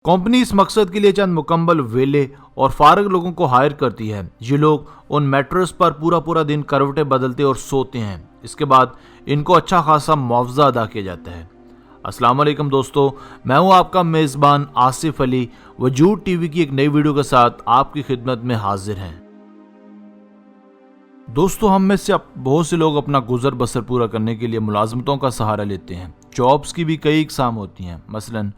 Company इस मकसद के लिए चंद मुकम्मल वेले और फारग लोगों को हायर करती है। ये लोग उन मैट्रेस पर पूरा पूरा दिन करवटें बदलते और सोते हैं। इसके बाद इनको अच्छा खासा मुआवजा अदा किया जाता है। अस्सलाम वालेकुम दोस्तों, मैं हूं आपका मेज़बान आसिफ अली। वजूद टीवी की एक नई वीडियो के साथ आपकी खिदमत में हाजिर हैं। दोस्तों, हम में से बहुत से लोग अपना गुजर बसर पूरा करने के लिए मुलाजमतों का सहारा लेते हैं। जॉब्स की भी कई इकसाम होती हैं। मसलन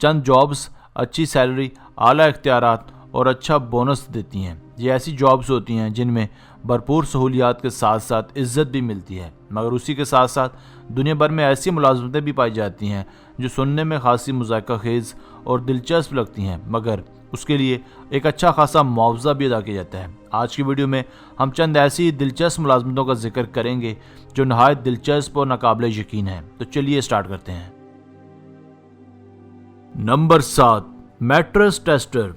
चंद जॉब्स अच्छी सैलरी, आला इख्तियारात और अच्छा बोनस देती हैं। ये ऐसी जॉब्स होती हैं जिनमें भरपूर सहूलियात के साथ साथ इज्जत भी मिलती है। मगर उसी के साथ साथ दुनिया भर में ऐसी मुलाजमतें भी पाई जाती हैं जो सुनने में खासी मुज़ायका खेज़ और दिलचस्प लगती हैं, मगर उसके लिए एक अच्छा खासा मुआवजा भी अदा किया जाता है। आज की वीडियो में हम चंद ऐसी दिलचस्प मुलाजमतों का जिक्र करेंगे जो नहायत दिलचस्प और नाकाबिले यकीन है। तो चलिए स्टार्ट करते हैं। Number 7, mattress tester.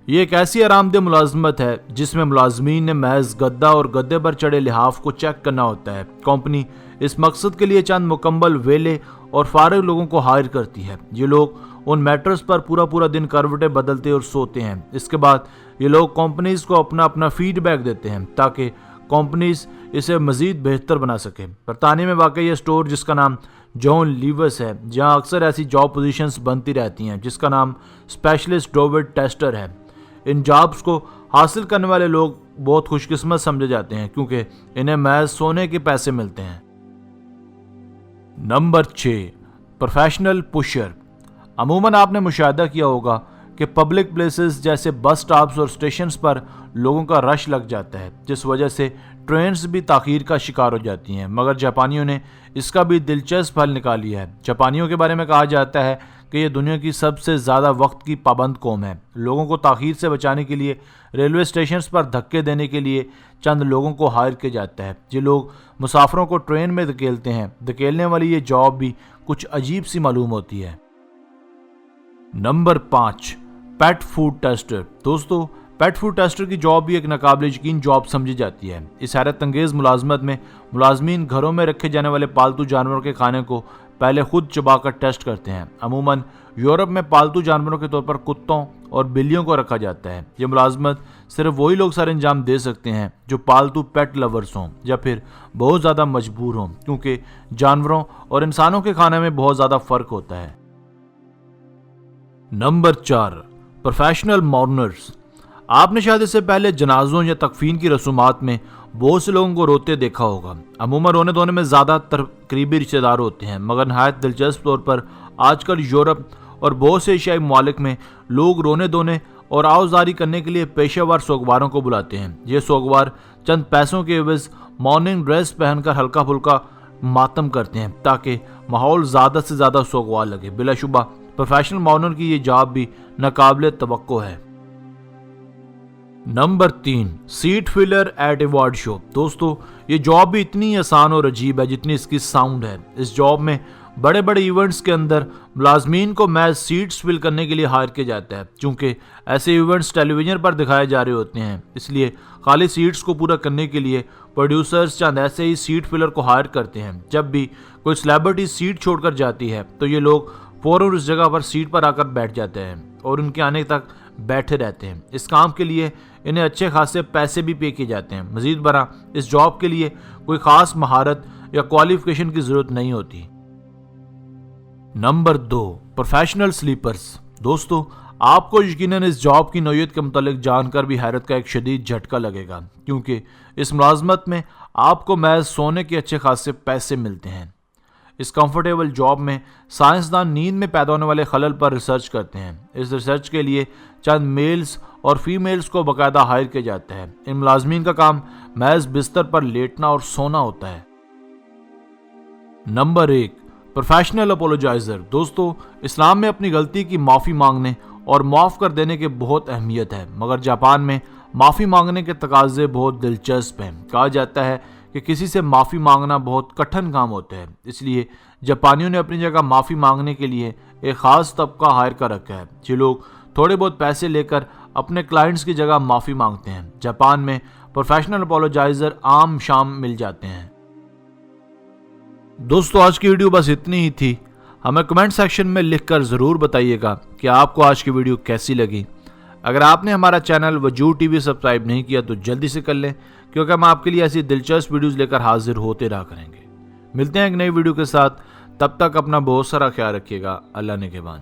ये एक ऐसी आरामदेह मुलाजमत है जिसमें मुलाजमीन ने महज गद्दा और गद्दे पर चढ़े लिहाफ को चेक करना होता है। कंपनी इस मकसद के लिए चंद मुकम्मल वेले और फारग लोगों को हायर करती है। ये लोग उन मैट्रेस पर पूरा पूरा दिन करवटें बदलते और सोते हैं। इसके बाद ये लोग कंपनीज को अपना अपना फीडबैक देते हैं ताकि कंपनीज इसे मजीद बेहतर बना सके। बरतानिया में वाक़ई ये स्टोर जिसका नाम जॉन लीवर्स है, जहां अक्सर ऐसी जॉब पोजीशंस बनती रहती हैं जिसका नाम स्पेशलिस्ट डोवेट टेस्टर है। इन जॉब्स को हासिल करने वाले लोग बहुत खुशकिस्मत समझे जाते हैं क्योंकि इन्हें महज सोने के पैसे मिलते हैं। Number 6, professional pusher. अमूमन आपने मुशाहिदा किया होगा कि पब्लिक प्लेसेस जैसे बस स्टॉप्स और स्टेशंस पर लोगों का रश लग जाता है, जिस वजह से ट्रेन्स भी ताख़ीर का शिकार हो जाती हैं। मगर जापानियों ने इसका भी दिलचस्प हल निकाल लिया है। जापानियों के बारे में कहा जाता है कि ये दुनिया की सबसे ज़्यादा वक्त की पाबंद कौम है। लोगों को ताख़ीर से बचाने के लिए रेलवे स्टेशन पर धक्के देने के लिए चंद लोगों को हायर किया जाता है। ये लोग मुसाफिरों को ट्रेन में धकेलते हैं। धकेलने वाली ये जॉब भी कुछ अजीब सी मालूम होती है। Number 5, pet food tester. दोस्तों, पेट फूड टेस्टर की जॉब भी एक नाकाबिले यकीन जॉब समझी जाती है। इस हैरत अंगेज़ मुलाजमत में मुलाजमीन घरों में रखे जाने वाले पालतू जानवरों के खाने को पहले खुद चबाकर टेस्ट करते हैं। अमूमन यूरोप में पालतू जानवरों के तौर पर कुत्तों और बिल्लियों को रखा जाता है। ये मुलाजमत सिर्फ वही लोग सर अंजाम दे सकते हैं जो पालतू पेट लवर्स हों या फिर बहुत ज़्यादा मजबूर हों, क्योंकि जानवरों और इंसानों के खाने में बहुत ज़्यादा फ़र्क होता है। Number 4, professional mourners. आपने शायद इससे पहले जनाजों या तकफीन की रसूमात में बहुत से लोगों को रोते देखा होगा। अमूमन रोने धोने में ज़्यादातर करीबी रिश्तेदार होते हैं, मगर नहायत दिलचस्प तौर पर आजकल यूरोप और बहुत से एशियाई ममालिक में लोग रोने धोने और आवाजारी करने के लिए पेशेवर सोगवारों को बुलाते हैं। ये सोगवार चंद पैसों के एवज मॉर्निंग ड्रेस पहनकर हल्का फुल्का मातम करते हैं ताकि माहौल ज़्यादा से ज़्यादा सोगवार लगे। बिलाशुबा प्रोफेशनल मॉर्नर की ये जॉब भी नाकाबिले तवक्को है। Number 3, seat filler at award show. दोस्तों, ये जॉब भी इतनी आसान और अजीब है जितनी इसकी साउंड है। इस जॉब में बड़े बड़े इवेंट्स के अंदर मुलाजमीन को मैच सीट्स फिल करने के लिए हायर किया जाता है। चूंकि ऐसे इवेंट्स टेलीविजन पर दिखाए जा रहे होते हैं, इसलिए खाली सीट्स को पूरा करने के लिए प्रोड्यूसर्स चंद ऐसे ही सीट फिलर को हायर करते हैं। जब भी कोई सेलिब्रिटी सीट छोड़कर जाती है तो ये लोग फौरन उस जगह पर सीट पर आकर बैठ जाते हैं और उनके आने तक बैठे रहते हैं। इस काम के लिए इन्हें अच्छे खासे पैसे भी पे किए जाते हैं। मजीद बरा इस जॉब के लिए कोई खास महारत या क्वालिफिकेशन की जरूरत नहीं होती। Number 2, professional sleepers. दोस्तों, आपको यकीनन इस जॉब की नौयत के मुतालिक जानकर भी हैरत का एक शदीद झटका लगेगा, क्योंकि इस मुलाजमत में आपको महज सोने के अच्छे खासे पैसे मिलते हैं। इस कंफर्टेबल जॉब में साइंसदान नींद में पैदा होने वाले खलल पर रिसर्च करते हैं। इस रिसर्च के लिए चंद मेल्स और फीमेल्स को बाकायदा हायर किया जाता है। इन मुलाजमीन का काम महज बिस्तर पर लेटना और सोना होता है। Number 1, professional apologiser. दोस्तों, इस्लाम में अपनी गलती की माफ़ी मांगने और माफ़ कर देने की बहुत अहमियत है, मगर जापान में माफ़ी मांगने के तकाजे बहुत दिलचस्प हैं। कहा जाता है कि किसी से माफ़ी मांगना बहुत कठिन काम होता है, इसलिए जापानियों ने अपनी जगह माफ़ी मांगने के लिए एक ख़ास तबका हायर कर रखा है। ये लोग थोड़े बहुत पैसे लेकर अपने क्लाइंट्स की जगह माफ़ी मांगते हैं। जापान में प्रोफेशनल अपोलोजाइजर आम शाम मिल जाते हैं। दोस्तों, आज की वीडियो बस इतनी ही थी। हमें कमेंट सेक्शन में लिखकर ज़रूर बताइएगा कि आपको आज की वीडियो कैसी लगी। अगर आपने हमारा चैनल वजूद टीवी सब्सक्राइब नहीं किया तो जल्दी से कर लें, क्योंकि हम आपके लिए ऐसी दिलचस्प वीडियोस लेकर हाजिर होते रहा करेंगे। मिलते हैं एक नई वीडियो के साथ, तब तक अपना बहुत सारा ख्याल रखिएगा। अल्लाह ने के बाद।